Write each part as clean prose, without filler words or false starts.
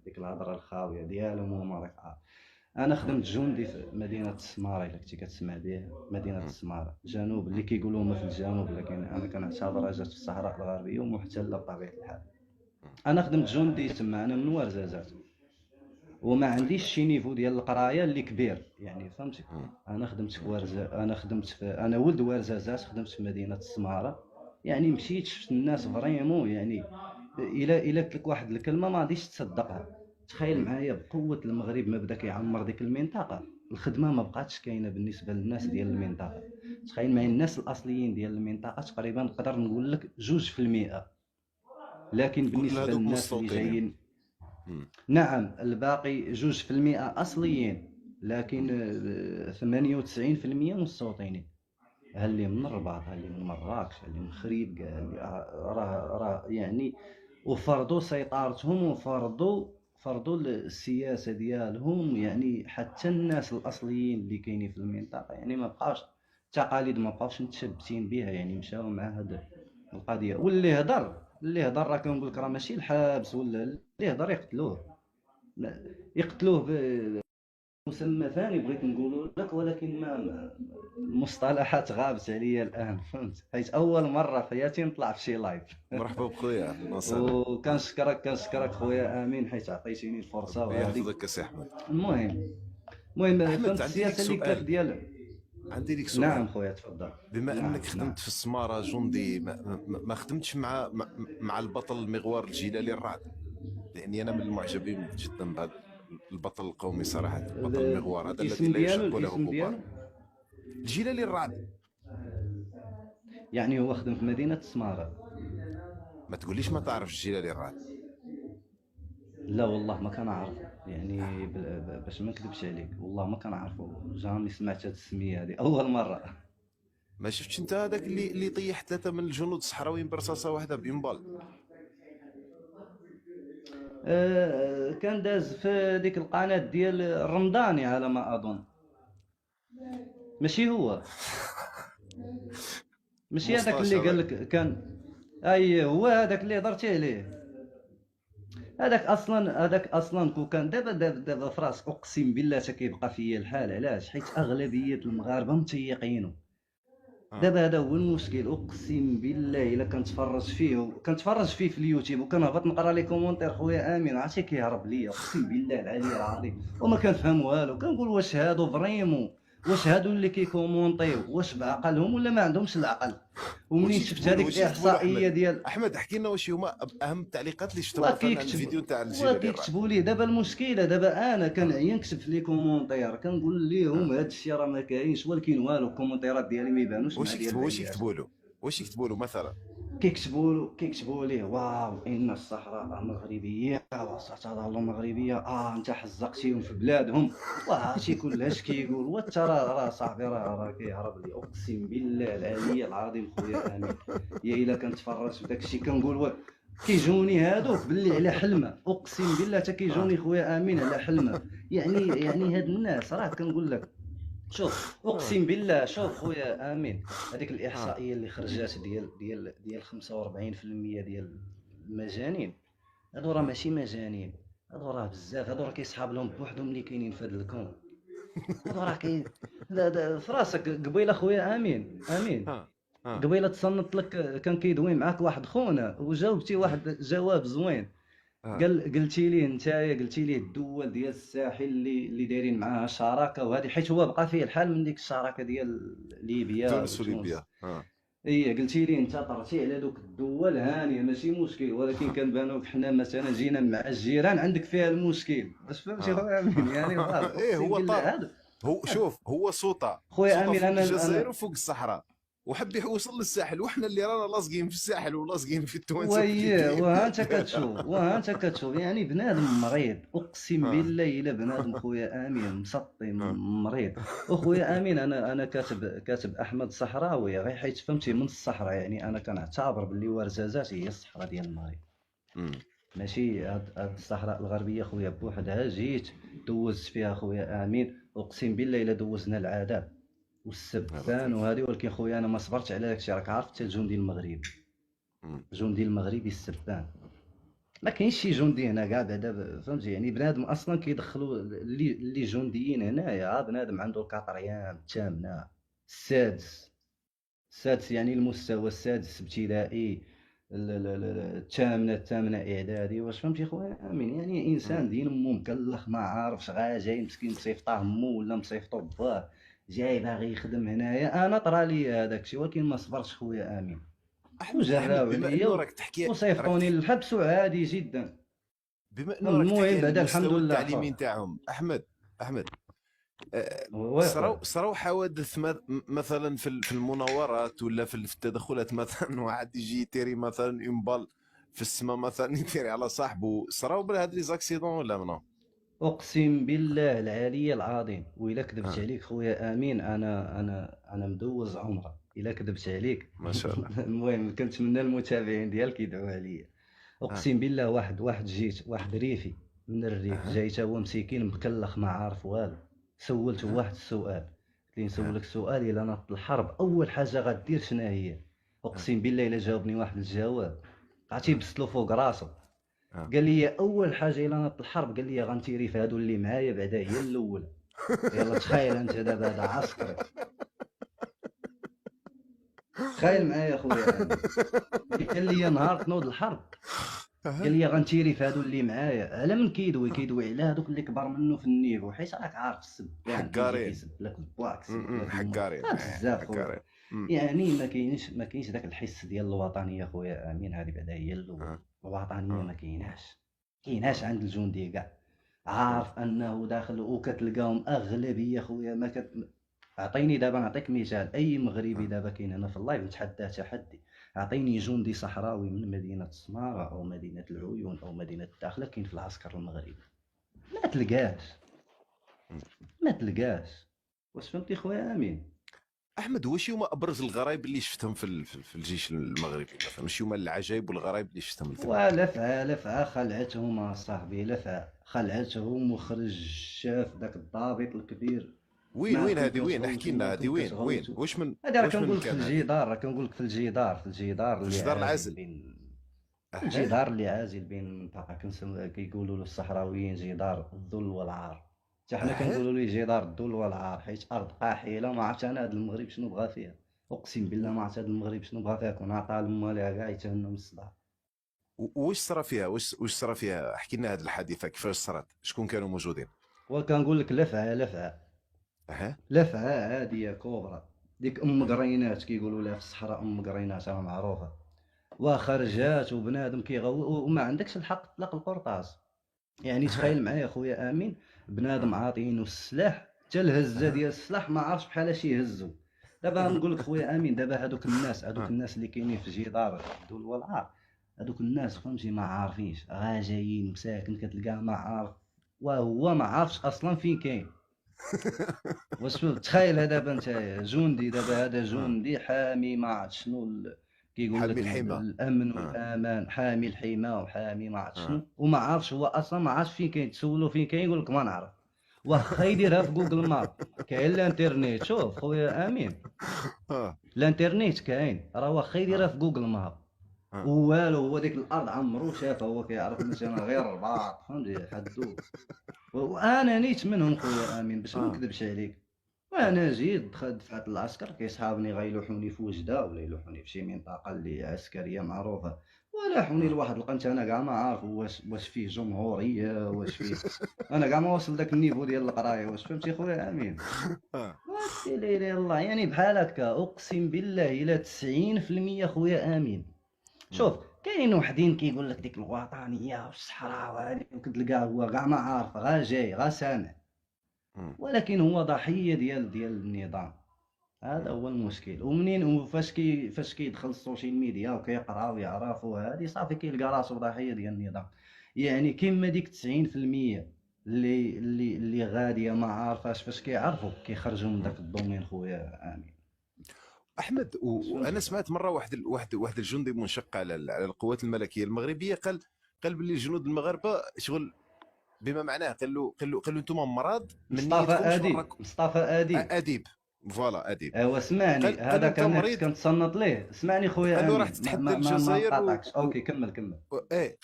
ديك الهضره الخاويه ديالهم وهما راك عارف. انا خدمت جندي في مدينه السماره، الا كنتي كتسمع به، مدينه السماره جنوب اللي كيقولوا هما في الجنوب، لكن انا كنعتبرها جات في الصحراء الغربيه ومحتله بطبيعه الحال. انا خدمت جندي تما، انا من ورزازات، وما عنديش شي نيفو ديال القرايه اللي كبير يعني، فهمتي. انا خدمت في انا ولد ورزازات، خدمت في مدينه السماره، يعني مشيت شفت الناس فريمون يعني، الا قلت لك واحد الكلمه ما غاديش تصدقها. تخيل معايا بقوه المغرب ما بدا كيعمر ديك المنطقه، الخدمه ما بقاتش كاينه بالنسبه للناس ديال المنطقه. تخيل معايا الناس الاصليين ديال المنطقه تقريبا نقدر نقول لك 2%، لكن كل بالنسبه هذوك للناس اللي مستوطنين. جايين، نعم الباقي 2% أصليين، لكن 98% مستوطنين. اللي من الرباط، اللي من مراكش، اللي من خريبكا، اللي راه يعني، وفرضوا سيطرتهم، فرضوا السياسة ديالهم، يعني حتى الناس الأصليين اللي كاينين في المنطقة يعني ما بقاوش التقاليد، ما بقاوش متشبتين بها، يعني مشاو مع هاد القضية. اللي هضر راه كنقول لك راه ماشي الحبس، ولا اللي هضر يقتلوه بمسمى ثاني بغيت نقولوا لك، ولكن المصطلحات غابت عليا الان، فهمت، حيت اول مره في حياتي نطلع في شي لايف. مرحبا بخويا، اهلا وسهلا. وكنشكرك خويا امين حيت عطيتيني الفرصه ربي وهذه. يحفظك سي احمد. المهم احمد، فهمت عندي لك السياسه اللي كانت سؤال. ديال. عندي لك نعم سؤال. خويا تفضل. بما نعم انك نعم. خدمت في السماره جندي، ما خدمتش مع البطل المغوار الجلالي الرعد؟ لاني انا من المعجبين جدا بهذا البطل القومي صراحه، البطل المغوار هذا الذي لا يشك له الاسم غبار. ديالو الجلالي الرعد. يعني هو خدم في مدينه سماره. ما تقوليش ما تعرف الجلالي الرعد. لا والله ما كنعرف، يعني باش ما نكذبش عليك والله ما كنعرفو، جامي سمعت هاد السميه هادي اول مره. ما شفتش انت هذاك اللي طيح ثلاثه من الجنود الصحراويين برصاصه واحده بيمبال؟ كان داز في ديك القناه ديال الرمضاني على ما اظن. ماشي هو، ماشي هذاك مصطاشى اللي قال ذاك. لك كان. اي هو هذاك اللي هضرتي عليه. هذاك اصلا كون كان دابا فراس، اقسم بالله حتى كيبقى فيا الحال. علاش؟ حيت اغلبيه المغاربه متيقينه. اه. دابا هذا هو المشكل، اقسم بالله الا كنتفرج فيه في اليوتيوب وكنهبط نقرا لي كومونتير، خويا امين عرفتي كيهرب ليا، اقسم بالله العلي العظيم، وما كنفهم والو. كنقول واش هادو فريمون، واش هادو اللي كيكومونطيو واش بعقلهم ولا ما عندهمش العقل؟ ومنين شفت هذيك واش يكتبوا له الاحصائيه احمد؟ ديال، احمد احكي لنا واش هما اهم التعليقات اللي شفتهم مثلا على وكيكتب الفيديو تاع الجيلاني الرعد؟ وكيكتبوا لي. دابا المشكله، دابا انا كنعيا نكتب في لي كومونتير، كنقول لهم اه. هذا الشيء راه ما كاينش، ولكن والو الكومونتيرات ديالي ما يبانوش مع واش ديال يكتبوا واش الباقيات. يكتبوا له واش يكتبوا له مثلا؟ كيكتبوا ليه واو ان الصحراء مغربيه وستظل مغربيه، انت حزقتيهم في بلادهم، وهادشي كلش كيقول. وانت راه صاحبي راه كيهرب لي، اقسم بالله العلي العظيم خويا امين. يا الا كنتفرج في داكشي كنقول كيجوني هادوك باللي على حلمه، اقسم بالله حتى اه. كيجوني خويا امين على حلمه. يعني هاد الناس راه كنقول لك، شوف اه. اقسم بالله، شوف خويا امين، هذيك اه. الاحصائيه اللي خرجات ديال 45% ديال المجانين، هادو راه اه. ماشي مجانين، هادو راه بزاف، هادو راه كيسحاب لهم بوحدهم اللي كاينين في هذا الكون. هادو راه كاين في راسك قبيله خويا امين. اه. اه. قبيله تصنت لك كان كيدوي معاك واحد خونا وجاوبتي واحد جواب زوين. اه. قلتي ليه نتايا، قلتي ليه الدول ديال الساحل اللي دايرين معاها شراكه وهذه، حيت هو بقى فيه الحال من ديك الشراكه ديال ليبيا تونس وتونس. وليبيا. اه. قلتي لي انت طرتي على دوك الدول هانيه ماشي مشكل، ولكن كنبانوك حنا مثلا جينا مع الجيران عندك فيها المشكل، باش فهمتي اه. خويا امين يعني صافي ايه اقسم هو بالله طار. هذا. هو شوف، هو سوطه خويا سوطه امين فوق انا الجزائر انا وفوق الصحراء، وحب يوصل للساحل، واحنا اللي رانا لاصقين في الساحل ولاصقين في تونس وفي وهي ليبيا. وها انت كتشوف يعني بنادم مريض، اقسم اه. بالله الا بنادم خويا امين مسطي اه. مريض. وخويا امين انا كاتب احمد صحراوي، غير حيت فهمتي من الصحراء، يعني انا كنعتبر باللي ورزازات هي الصحراء ديال المغرب، امم. ماشي هاد الصحراء الغربيه خويا بوحدها. جيت دوزت فيها خويا امين، اقسم بالله الا دوزنا العذاب يا والسبان لطيف. وهذه، ولكن خويا انا ما صبرتش على داكشي، راك عارف حتى الجندي المغربي، امم. الجندي المغربي السبان ما كاينش شي جندي هنا كاع بعدا فهمتي، يعني بنادم اصلا كيدخلوا اللي جنديين هنايا، بنادم عنده الكاتريام الثامنه السادس، السادس يعني المستوى السادس ابتدائي، الثامنه اعدادي، واش فهمتي خويا امين؟ يعني انسان دين امو مكلخ ما عارفش، غا جاي مسكين مصيفطاه مو ولا مصيفطو باه، جاي باغي يخدم هنايا. انا طرا لي هذاك الشيء ولكن ما صبرتش خويا امين، احمد وجراو بما عليا انه راك تحكي وصيفطوني راك للحبس عادي جدا. بما انه راك تحكي المهم على بعدا الحمد المستوى لله التعليمي عفاف. نتاعهم احمد. احمد وي خويا. صراو حوادث مثلا في المناورات ولا في التدخلات مثلا واحد يجي يتيري مثلا اون بال في السماء مثلا يتيري على صاحبه، صراو بهاد لي زاكسيدون ولا منو؟ اقسم بالله العلي العظيم والا كذبت اه عليك خويا امين، انا مدوز عمره الا كذبت عليك. ما شاء الله. المهم كنتمنى المتابعين ديالك يدعوا عليا. اه اقسم بالله واحد جيت واحد ريفي من الريف، اه جاي تا هو مسكين مكلخ ما عارف والو. سولته اه واحد السؤال، قلت لي اه نسولك سؤال، الا ناضت الحرب اول حاجه غدير شنو هي؟ اه اقسم بالله الا جاوبني واحد الجواب عرفتي بستلو فوق راسو. اه قال لي اول حاجه الا ناضت الحرب، قال لي غنتيري في هادو اللي معايا بعدا هي الاولى. يلا تخيل انت دابا هذا عسكري، تخيل معايا خويا امين. قال لي نهار تنوض الحرب، قال اه لي غنتيري في هادو اللي معايا. على من كيدوي على هادوك اللي كبر منه في النيفو، حيت راك عارف السبان كيجي حقارين. كيسب لك البواك، يسب لك حقارين بزاف خويا. حقارين. م- يعني ما كاينش داك الحس ديال الوطنيه خويا امين، هذه بعدا هي الاولى. اه الوطنيه اه ما كايناش عند الجندي كاع. عارف انه داخل وكتلقاهم اغلبيه خويا ما اعطيني دابا، نعطيك مثال، اي مغربي اه دابا كاين هنا في اللايف نتحداه تحدي، اعطيني جندي صحراوي من مدينه السماره او مدينه العيون او مدينه الداخله كاين في العسكر المغربي، ما تلقاش، م. ما تلقاش. واش فهمتي خويا امين؟ احمد، واش هما ابرز الغرائب اللي شفتهم في الجيش المغربي مثلا؟ واش هما العجائب والغرائب اللي شفتهم تما؟ ولفعه خلعتهم صاحبي، لفعه خلعتهم وخرج شاف داك الضابط الكبير وين مالكم هذه؟ وين احكي كتغوتوا لنا، هذه مالكم وين كتغوتوا. واش هذا راه واش من كنقول لك في مكان هذه؟ الجدار، راه كنقول لك في الجدار في اللي جدار عازل العزل. بين اه الجدار اللي عازل بين منطقة كيقولوا له الصحراويين جدار الذل والعار، حتى حنا اه كنقولوا له جدار الذل والعار، حيت ارض قاحله ما عرفتش انا هذا المغرب شنو بغى فيها. اقسم بالله ما عرفت هذا المغرب شنو بغى فيها، كون عطاه لمالها كاع يتهنوا من الصداع. واش صرا فيها؟ واش صرا فيها؟ احكي لنا هذه الحادثه كيفاش صرات، شكون كانوا موجودين؟ وكنقول لك لفعه اه لفعه عاديه كبرى، ديك ام قرينات كيقولوا لها في الصحراء، ام قرينات راه معروفه، اه وخرجات وبنادم كيغو وما عندكش الحق تطلق القرطاس. يعني اه تخيل معايا خويا امين، بنادم اه عاطينو السلاح حتى الهزه اه ديال السلاح ما عارفش بحال اش يهزو. دابا نقول لك خويا امين، دابا هادوك الناس اللي كاينين في جدار الدول والعار، هادوك الناس فهمتي ما عارفينش، غا جايين مساكن كتلقاه ما عارف، وهو ما عارفش اصلا فين كاين. واش تخيل دابا انت جندي، دابا هذا اه جندي حامي ما عرفت شنو كيقول لك حامي الحمى. الامن اه والامان، حامي الحمى وحامي ما عرفت اه شنو، وما عارفش هو اصلا ما عارفش فين كاين، تسولو فين كاين يقول لك ما نعرف. واخا يديرها في جوجل ماب، كاين الانترنيت، شوف خويا امين، اه الانترنيت كاين، راه واخا يديرها اه في جوجل ماب اه والو، هو ديك الارض عمرو شافها، هو كيعرف مثلا غير الرباط فهمتي حدو. وانا نيت منهم خويا امين باش ما اه نكذبش عليك. اه وانا جيت دفعت العسكر كيصحابني غيلوحوني في وجده ولا يلوحوني في شي منطقه اللي عسكريه معروفه، ولاحوني اه لواحد لقيت انا كاع ما عارف واش فيه جمهوريه واش فيه، انا كاع ما وصل داك النيفو ديال القرايه، واش فهمتي خويا امين؟ اه وسي لا اله الا الله، يعني بحال هكا اقسم بالله الى 90% خويا امين. شوف، مم. كاينين وحدين كيقول لك ديك الوطنيه والصحراء وهذه، وكتلقاه هو كاع ما عارف، غا جاي غا سامع، مم. ولكن هو ضحيه ديال النظام. هذا مم. هو المشكل. ومنين وفاش كيدخل السوشيال ميديا وكيقرا ويعرف وهذه صافي كيلقى راسو ضحيه ديال النظام. يعني كيما ديك 90% اللي غاديه ما عارفاش، فاش كيعرفوا كيخرجوا من مم. داك الدومين خويا امين. احمد، وانا فهمتي؟ سمعت مره واحد الجندي منشق على القوات الملكيه المغربيه قال باللي الجنود المغاربه شغل، بما معناه قال له انتم مرض، ما مصطفى نيتكمش اديب، نراكم. مصطفى اديب. اديب. فوالا اديب. ايوا سمعني، قال له هذا انت كان مريض، كنت تصنت ليه. اسمعني خويا قال له راح امين، تتحدى الجزائر نقاطعكش. اوكي كمل كمل.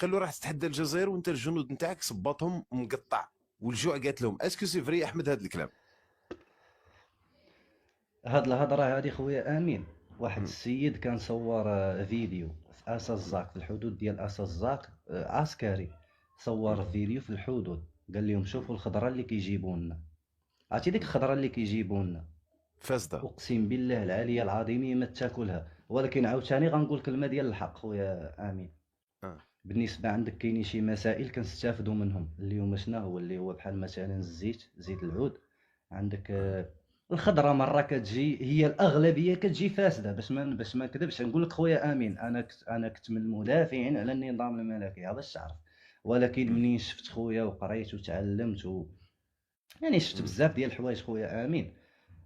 قال له راح تتحدى الجزائر وانت الجنود نتاعك صباطهم مقطع والجوع قالت لهم. اسكو سي فري احمد هذا الكلام؟ هاد الهضره هادي خويا امين، واحد مم. السيد كان صور فيديو في اسا الزاق، في الحدود ديال اسا الزاق، عسكري مم. صور فيديو في الحدود، قال لهم شوفوا الخضره اللي كيجيبوا لنا. عرفتي ديك الخضره اللي كيجيبوا لنا، فاسده. اقسم بالله العلي العظيم ما تاكلها. ولكن عاوتاني غنقول كلمه ديال الحق خويا امين. آه. بالنسبه عندك كاينين شي مسائل كنستافدوا منهم، اللي هما شنو هو، اللي هو بحال مثلا الزيت، زيت العود. عندك الخضره مره كتجي هي الاغلبيه كتجي فاسده. باش ما نكذبش نقول لك خويا امين، انا كنت من المدافعين على النظام الملكي باش تعرف. ولكن مم. منين شفت خويا وقريت وتعلمت يعني شفت مم. بزاف ديال الحوايج خويا امين،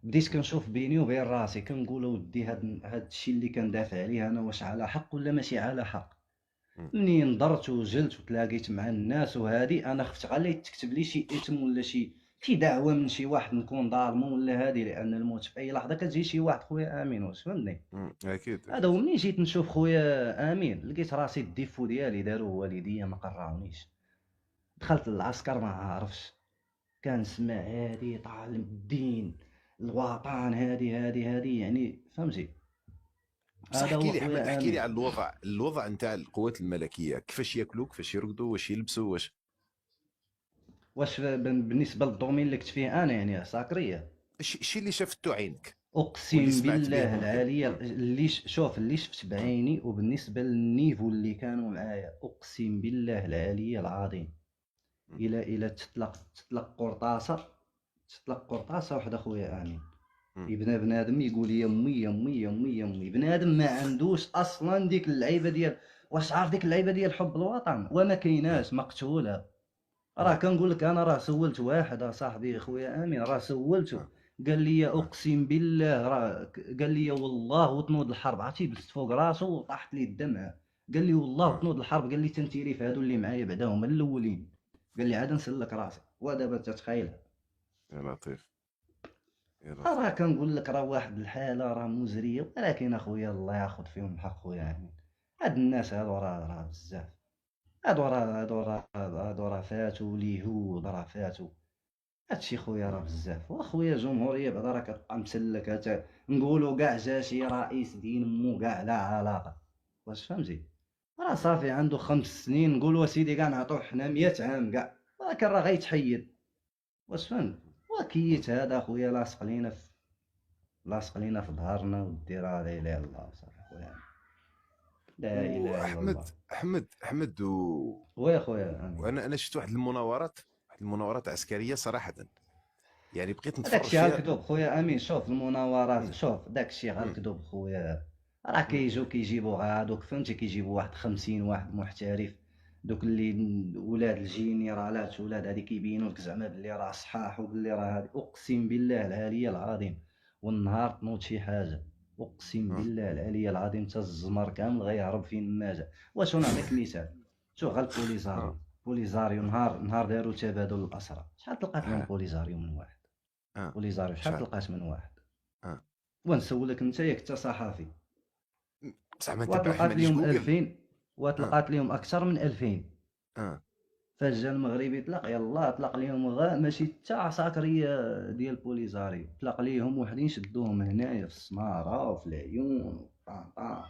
بديت كنشوف بيني وبين راسي، كنقول ودي هاد الشيء اللي كندافع عليه انا واش على حق ولا ماشي على حق. مم. منين درت وجلت وتلاقيت مع الناس وهادي، انا خفت غير يتكتب لي شي اسم ولا شي دعوه من شي واحد نكون ظالمه ولا هادي، لان الموت في اي لحظه كتجي شي واحد خويا امين، واش فهمتني. مم. اكيد هذا اكيد. هو منين جيت نشوف خويا امين، لقيت راسي الديفو ديالي داروه والديا ما قراونيش. دخلت للعسكر ما عارفش، كنسمع هادي طالب الدين الوطن، هادي يعني فهمتي. بصح هذا احكي هو لي احمد، خويا احكي لي امين. على الوضع نتاع القوات الملكيه، كيفاش ياكلوا، كيفاش يرقدوا، واش يلبسوا، واش واش بالنسبه للدومين اللي كنت فيه انا يعني عساكريه، الشيء اللي شافته عينك واللي اقسم سمعت به بالله ممكن. العاليه اللي شوف اللي شفت بعيني، وبالنسبه للنيفو اللي كانوا معايا، اقسم بالله العاليه العظيم. الى تطلق قرطاسه واحده خويا امين، بنادم يقول يمي يمي يمي يمي، بنادم ما عندوش اصلا ديك اللعيبه ديال، واش عارف ديك اللعيبه ديال حب الوطن، وما كايناش مقتوله. راه كنقول لك انا، راه سولت واحد صاحبي خويا امين، راه سولته، قال لي اقسم بالله، راه قال لي والله وطنود الحرب، عرفتي بست فوق راسه وطاحت لي الدمعه. قال لي والله وطنود الحرب، قال لي تنتيري في هادو اللي معايا بعدا هما الاولين. قال لي عاد نسلك راسي، ودابا تتخيل. يا لطيف يا راه لطيف. كنقول لك راه واحد الحاله راه مزريه، ولكن اخويا الله ياخذ فيهم الحق خويا امين. هاد الناس هادو راه بزاف، هادو راه فاتوا اليهود، راه فاتوا. هادشي خويا راه بزاف. واخويا الجمهوريه بعدا راه كتبقى مسلكه، نقولوا كاع جا شي رئيس دين مو كاع لا علاقه، واش فهمتي. راه صافي عنده 5 سنين، نقولوا اسيدي كاع نعطوه حنا 100 عام كاع، ولكن راه غيتحيد، واش فهمت. وكيت هذا خويا لاصق لينا في ظهرنا، ودير لا اله الا الله صافي خويا، لا اله الا واحمد الله. احمد ويا خويا امين، وانا شفت واحد المناورات عسكريه صراحه، يعني بقيت نتفرج داكشي غير فيها. كذوب خويا امين. شوف المناورات، مم. شوف داكشي غير مم. كذوب خويا. راه مم. كيجيو كيجيبوا غا هادوك فهمتي، كيجيبوا واحد 50 واحد محترف، دوك اللي ولاد الجينيرالات، ولاد هادي كيبينوا لك زعما بلي راه صحاح، وبلي راه هادي، اقسم بالله العلي العظيم. والنهار تنوض شي حاجه، اقسم مم. بالله العلي العظيم، تا الزمر كامل غيهرب فين ما جا. واش نعطيك مثال، شوف غير البوليزاريو. آه. بوليزاريو نهار داروا تبادل الاسرى، شحال تلقات لهم آه. بوليزاريو من واحد؟ آه. بوليزاريو شحال شحال؟ تلقات من واحد؟ آه. ونسولك انت ياك انت صحافي، زعما نتبعهم وتلقات على لهم جوجل. 2000، اه. وتلقات لهم اكثر من 2000. اه. فاش جا المغربي طلق، يلاه طلق لهم غا ماشي حتى عساكريه ديال بوليزاريو، طلق ليهم وحدين شدوهم هنايا في السماره وفي العيون طا.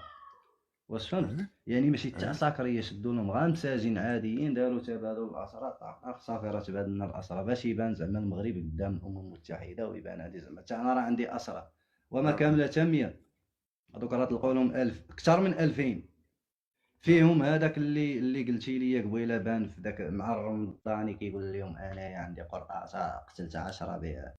واش فهمت. اه. يعني ماشي حتى اه. عساكريه، شدوا لهم غا مساجين عاديين، داروا تبادل الاسرى صافي، راه تبادلنا الاسرى باش يبان زعما المغرب قدام الامم المتحده، ويبان هذه زعما حتى انا راه عندي اسرى، وما اه. كامله حتى 100. هذوك راه تلقوا لهم 1000 اكثر من 2000. اه. فيهم هذاك اللي قلتي لي قبيله، بان في ذاك مع الرمضاني كيقول لهم انايا عندي قرطاسه قتلت 10 بها.